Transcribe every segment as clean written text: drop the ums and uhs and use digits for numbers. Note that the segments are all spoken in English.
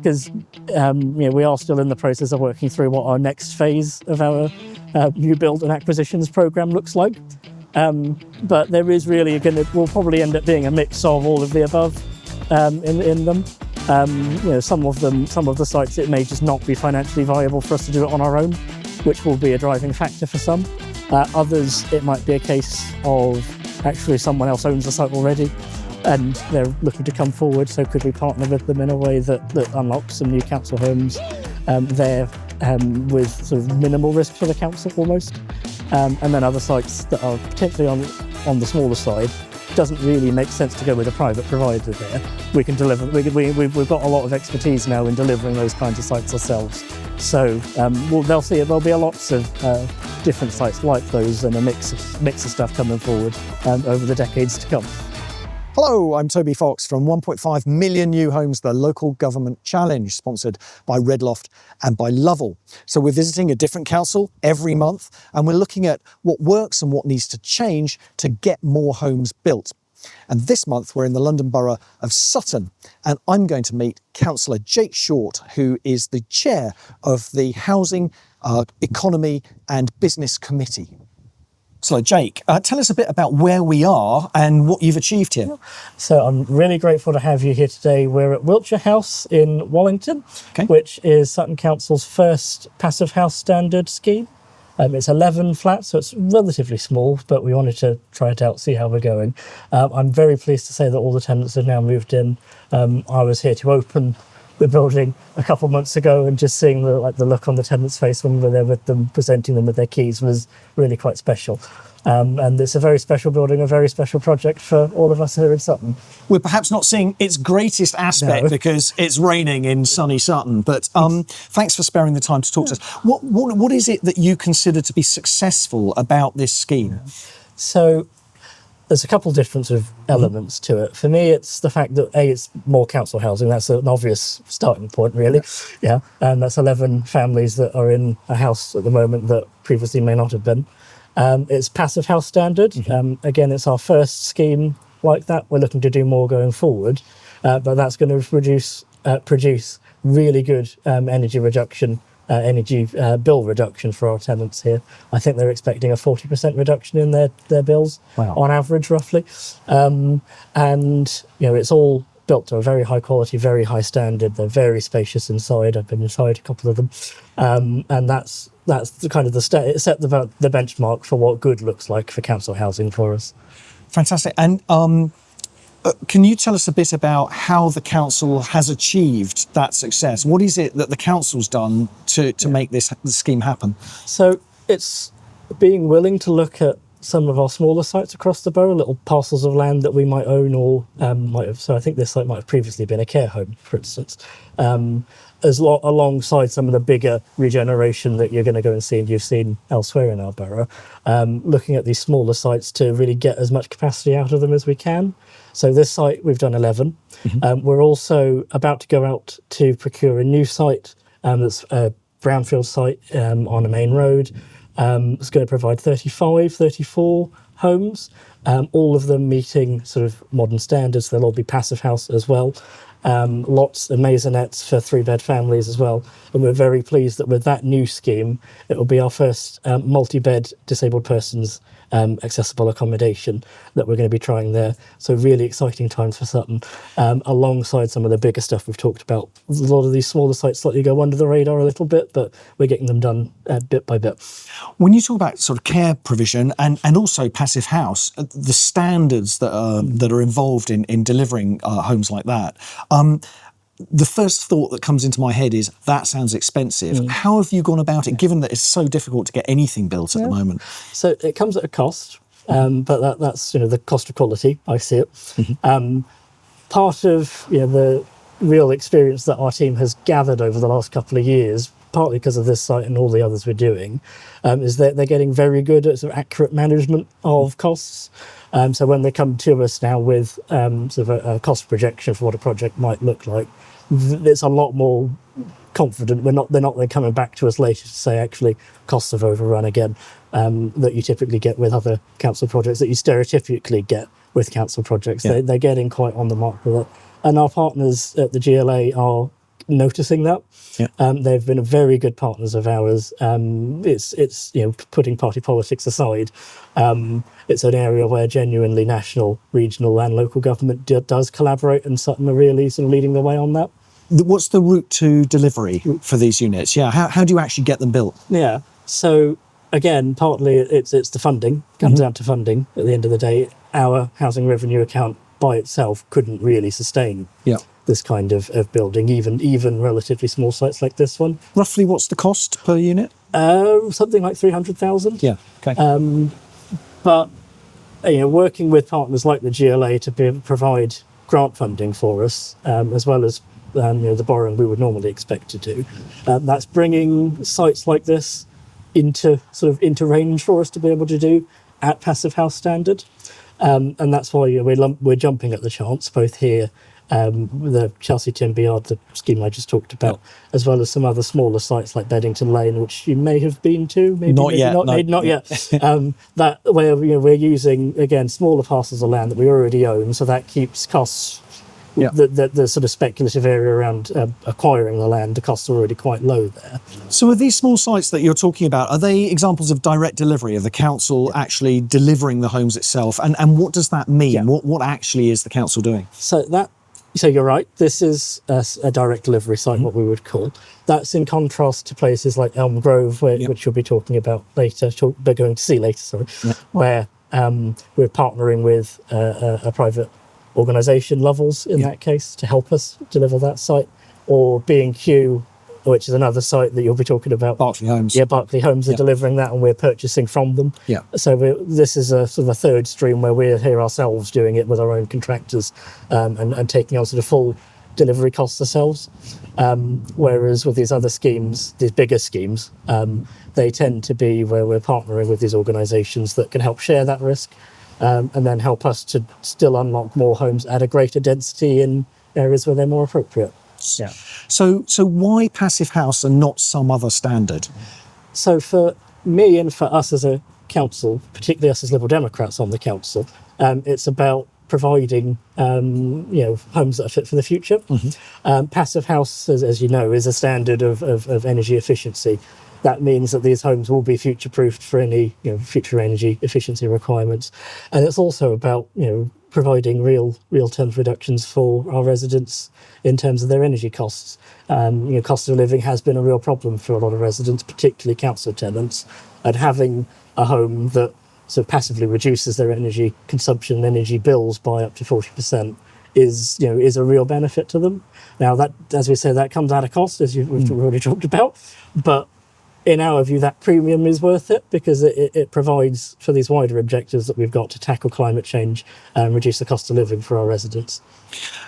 because we are still in the process of working through what our next phase of our new build and acquisitions programme looks like. But there is really will probably end up being a mix of all of the above in them. Some of the sites, it may just not be financially viable for us to do it on our own, which will be a driving factor for some. Others, it might be a case of actually someone else owns the site already and they're looking to come forward, so could we partner with them in a way that unlocks some new council homes there with sort of minimal risk for the council almost. And then other sites that are potentially on the smaller side, doesn't really make sense to go with a private provider there. We can deliver, we've got a lot of expertise now in delivering those kinds of sites ourselves. So there'll be lots of different sites like those and a mix of stuff coming forward over the decades to come. Hello, I'm Toby Fox from 1.5 Million New Homes, the Local Government Challenge, sponsored by Redloft and by Lovell. So we're visiting a different council every month, and we're looking at what works and what needs to change to get more homes built. And this month we're in the London Borough of Sutton, and I'm going to meet Councillor Jake Short, who is the chair of the Housing, Economy and Business Committee. So Jake, tell us a bit about where we are and what you've achieved here. So I'm really grateful to have you here today. We're at Wiltshire House in Wallington, which is Sutton Council's first Passivhaus-standard scheme. It's 11 flats, so it's relatively small, but we wanted to try it out, see how we're going. I'm very pleased to say that all the tenants have now moved in. I was here to open the building a couple of months ago, and just seeing the look on the tenants' face when we were there with them, presenting them with their keys, was really quite special. And it's a very special building, a very special project for all of us here in Sutton. We're perhaps not seeing its greatest aspect because it's raining in sunny Sutton, but thanks for sparing the time to talk to us. What is it that you consider to be successful about this scheme? So there's a couple different sort of elements to it. For me, it's the fact that it's more council housing. That's an obvious starting point, really. Yeah, and that's 11 families that are in a house at the moment that previously may not have been. It's Passivhaus-standard. Again, it's our first scheme like that. We're looking to do more going forward, but that's going to produce really good energy bill reduction for our tenants here. I think they're expecting a 40% reduction in their bills on average, roughly. And it's all built to a very high quality, very high standard. They're very spacious inside. I've been inside a couple of them, and that's the kind of it set the benchmark for what good looks like for council housing for us. Fantastic. And can you tell us a bit about how the council has achieved that success? What is it that the council's done to make this scheme happen? So it's being willing to look at some of our smaller sites across the borough, little parcels of land that we might own or might have. So I think this site might have previously been a care home, for instance, alongside some of the bigger regeneration that you're going to go and see and you've seen elsewhere in our borough. Looking at these smaller sites to really get as much capacity out of them as we can. So this site, we've done 11. We're also about to go out to procure a new site that's a brownfield site on a main road. It's going to provide 34 homes, all of them meeting sort of modern standards. They'll all be passive house as well. Lots of maisonettes for 3-bed families as well. And we're very pleased that with that new scheme, it will be our first multi-bed disabled persons accessible accommodation that we're going to be trying there. So really exciting times for Sutton, alongside some of the bigger stuff we've talked about. A lot of these smaller sites slightly go under the radar a little bit, but we're getting them done bit by bit. When you talk about sort of care provision and also passive house, the standards that are involved in delivering homes like that, the first thought that comes into my head is that sounds expensive. How have you gone about it, given that it's so difficult to get anything built at the moment? So it comes at a cost, but that's the cost of quality. I see it. Part of the real experience that our team has gathered over the last couple of years, partly because of this site and all the others we're doing, is that they're getting very good at sort of accurate management of costs. So when they come to us now with sort of a cost projection for what a project might look like, it's a lot more confident. They're not then coming back to us later to say, actually, costs have overrun again, that you typically get with other council projects, that you stereotypically get with council projects. They're getting quite on the mark with it. And our partners at the GLA are noticing that. Yeah. They've been very good partners of ours. It's putting party politics aside, it's an area where genuinely national, regional and local government does collaborate, and Sutton are really sort of leading the way on that. What's the route to delivery for these units? Yeah, how do you actually get them built? Yeah, so again, partly it's the funding, comes down to funding at the end of the day. Our housing revenue account by itself couldn't really sustain this kind of building, even relatively small sites like this one. Roughly what's the cost per unit? Something like 300,000. Yeah, okay. But working with partners like the GLA to provide grant funding for us, as well as the borrowing we would normally expect to do, that's bringing sites like this into range for us to be able to do at Passivhaus-standard, and that's why we're jumping at the chance both here. The Chelsea Timber Yard, the scheme I just talked about, as well as some other smaller sites like Beddington Lane, which you may have been to, not yet. That where we're using again smaller parcels of land that we already own, so that keeps costs. The sort of speculative area around acquiring the land, the costs are already quite low there. So are these small sites that you're talking about, are they examples of direct delivery, of the council actually delivering the homes itself? And what does that mean? Yeah. What actually is the council doing? So you're right, this is a direct delivery site, what we would call. That's in contrast to places like Elm Grove, which you'll be talking about later, where we're partnering with a private organisation, Lovells in that case, to help us deliver that site, or B&Q, which is another site that you'll be talking about. Berkeley Homes. Yeah, Berkeley Homes are delivering that, and we're purchasing from them. Yeah. So this is a sort of a third stream where we're here ourselves doing it with our own contractors, and taking on sort of full delivery costs ourselves. Whereas with these other schemes, these bigger schemes, they tend to be where we're partnering with these organisations that can help share that risk. And then help us to still unlock more homes at a greater density in areas where they're more appropriate. Yeah. So why Passivhaus and not some other standard? So for me and for us as a council, particularly us as Liberal Democrats on the council, it's about providing homes that are fit for the future. Passivhaus, as you know, is a standard of energy efficiency. That means that these homes will be future-proofed for any future energy efficiency requirements, and it's also about providing real terms reductions for our residents in terms of their energy costs. Cost of living has been a real problem for a lot of residents, particularly council tenants, and having a home that sort of passively reduces their energy consumption and energy bills by up to 40% is a real benefit to them. Now that, as we say, that comes at a cost, as we've already talked about, but in our view, that premium is worth it because it provides for these wider objectives that we've got to tackle climate change and reduce the cost of living for our residents.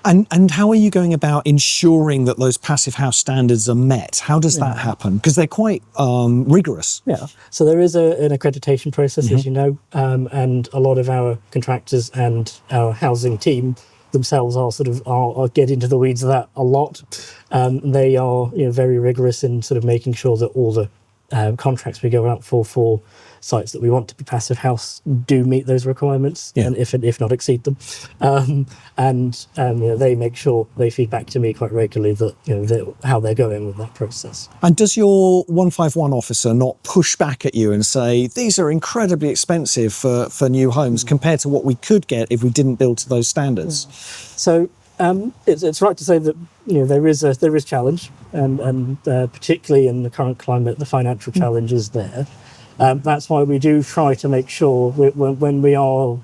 And how are you going about ensuring that those Passivhaus standards are met? How does that happen? Because they're quite rigorous. Yeah, so there is an accreditation process, as you know, and a lot of our contractors and our housing team themselves are get into the weeds of that a lot. They are very rigorous in sort of making sure that all the contracts we go out for sites that we want to be Passivhaus do meet those requirements, and if not exceed them. They make sure they feed back to me quite regularly that how they're going with that process. And does your 151 officer not push back at you and say these are incredibly expensive for new homes compared to what we could get if we didn't build to those standards? So it's right to say that there is challenge, and particularly in the current climate, the financial challenge is there. That's why we do try to make sure when we are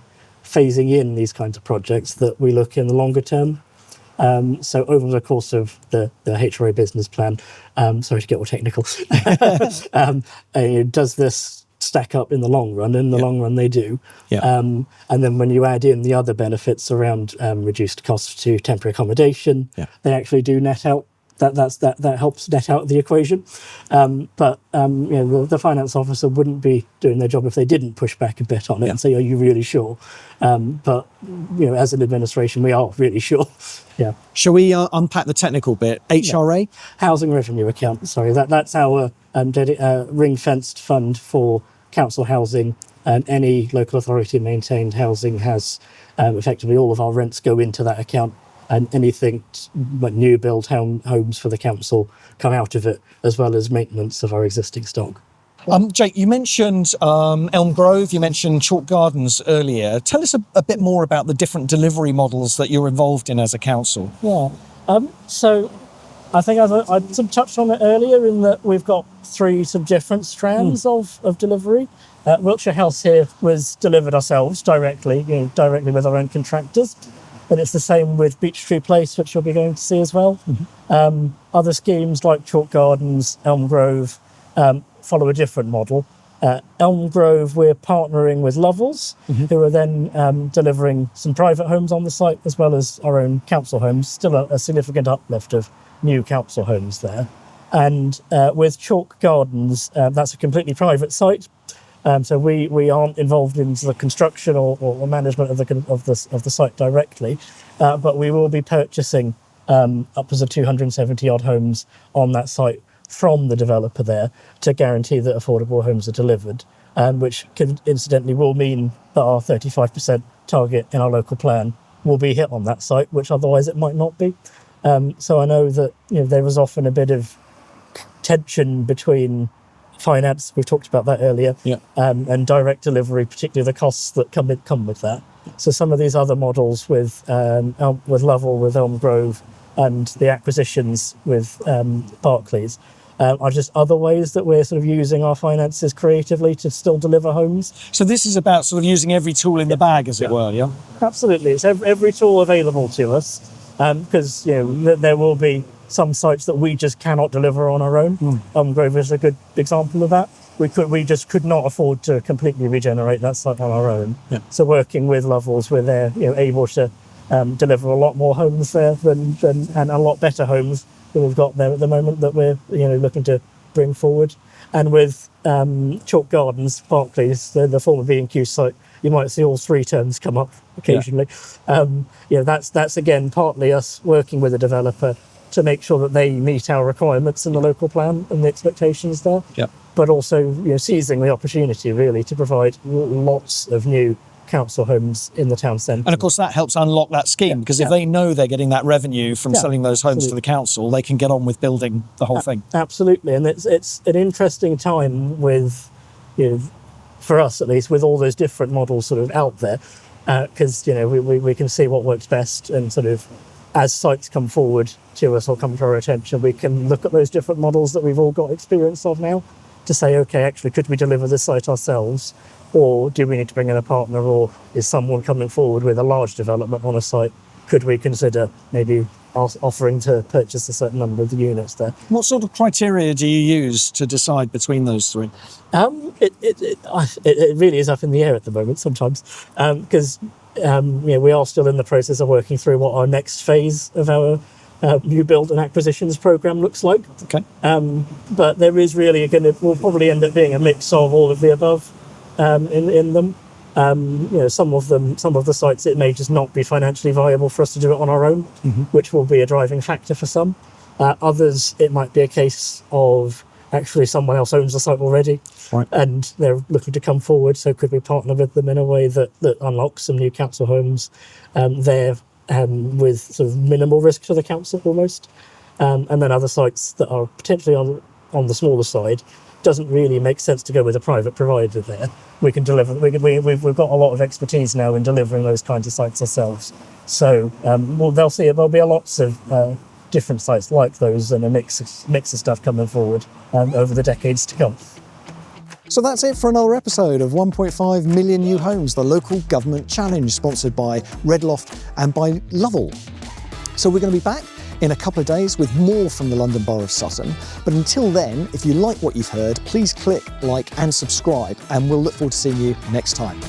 phasing in these kinds of projects that we look in the longer term. So over the course of the HRA business plan, sorry to get all technical, does this stack up in the long run? In the long run, they do. And then when you add in the other benefits around reduced costs to temporary accommodation, they actually do net out. That helps net out the equation. But the finance officer wouldn't be doing their job if they didn't push back a bit on it and say, "Are you really sure?" But as an administration, we are really sure. Yeah. Shall we unpack the technical bit? HRA? Housing Revenue Account. Sorry, that's our ring-fenced fund for council housing, and any local authority maintained housing has effectively all of our rents go into that account. and anything like new build homes for the council come out of it, as well as maintenance of our existing stock. Jake, you mentioned Elm Grove, you mentioned Chalk Gardens earlier. Tell us a bit more about the different delivery models that you're involved in as a council. Yeah, so I think I sort of touched on it earlier in that we've got three sort of different strands of delivery. Wiltshire House here was delivered ourselves directly with our own contractors. And it's the same with Beech Tree Place, which you'll be going to see as well. Other schemes like Chalk Gardens, Elm Grove, follow a different model. Elm Grove, we're partnering with Lovells, who are then delivering some private homes on the site, as well as our own council homes. Still a significant uplift of new council homes there. And with Chalk Gardens, that's a completely private site. So we aren't involved in the construction or management of the site directly, but we will be purchasing upwards of 270 odd homes on that site from the developer there to guarantee that affordable homes are delivered, which incidentally will mean that our 35% target in our local plan will be hit on that site, which otherwise it might not be. So I know that there was often a bit of tension between finance, we've talked about that earlier, and direct delivery, particularly the costs that come with that. So some of these other models with Lovell, with Elm Grove, and the acquisitions with Barclays are just other ways that we're sort of using our finances creatively to still deliver homes. So this is about sort of using every tool in the bag, as it were, yeah? Absolutely. It's every tool available to us, because there will be some sites that we just cannot deliver on our own. Elm Grove is a good example of that. We just could not afford to completely regenerate that site on our own. So working with Lovells, we're there, able to deliver a lot more homes there and a lot better homes than we've got there at the moment that we're looking to bring forward. And with Chalk Gardens, Barclays, the former B&Q site, you might see all three terms come up occasionally. That's again partly us working with a developer to make sure that they meet our requirements in the local plan and the expectations there. But also seizing the opportunity really to provide lots of new council homes in the town centre. And of course that helps unlock that scheme, because if they know they're getting that revenue from selling those homes to the council, they can get on with building the whole thing. Absolutely. And it's an interesting time with, for us at least, with all those different models sort of out there, because we can see what works best, and sort of as sites come forward to us or come to our attention, we can look at those different models that we've all got experience of now to say, okay, actually, could we deliver this site ourselves? Or do we need to bring in a partner? Or is someone coming forward with a large development on a site? Could we consider maybe offering to purchase a certain number of the units there? What sort of criteria do you use to decide between those three? It really is up in the air at the moment sometimes, because we are still in the process of working through what our next phase of our new build and acquisitions programme looks like. Okay. But there is really will probably end up being a mix of all of the above in them. Some of the sites, it may just not be financially viable for us to do it on our own, which will be a driving factor for some. Others, it might be a case of actually someone else owns the site already, and they're looking to come forward. So could we partner with them in a way that unlocks some new council homes there with sort of minimal risk to the council almost? And then other sites that are potentially on the smaller side, doesn't really make sense to go with a private provider there. We can deliver. We've got a lot of expertise now in delivering those kinds of sites ourselves. So there'll be lots of different sites like those, and a mix of stuff coming forward over the decades to come. So that's it for another episode of 1.5 Million New Homes, the Local Government Challenge, sponsored by Redloft and by Lovell. So we're going to be back in a couple of days with more from the London Borough of Sutton. But until then, if you like what you've heard, please click like and subscribe, and we'll look forward to seeing you next time.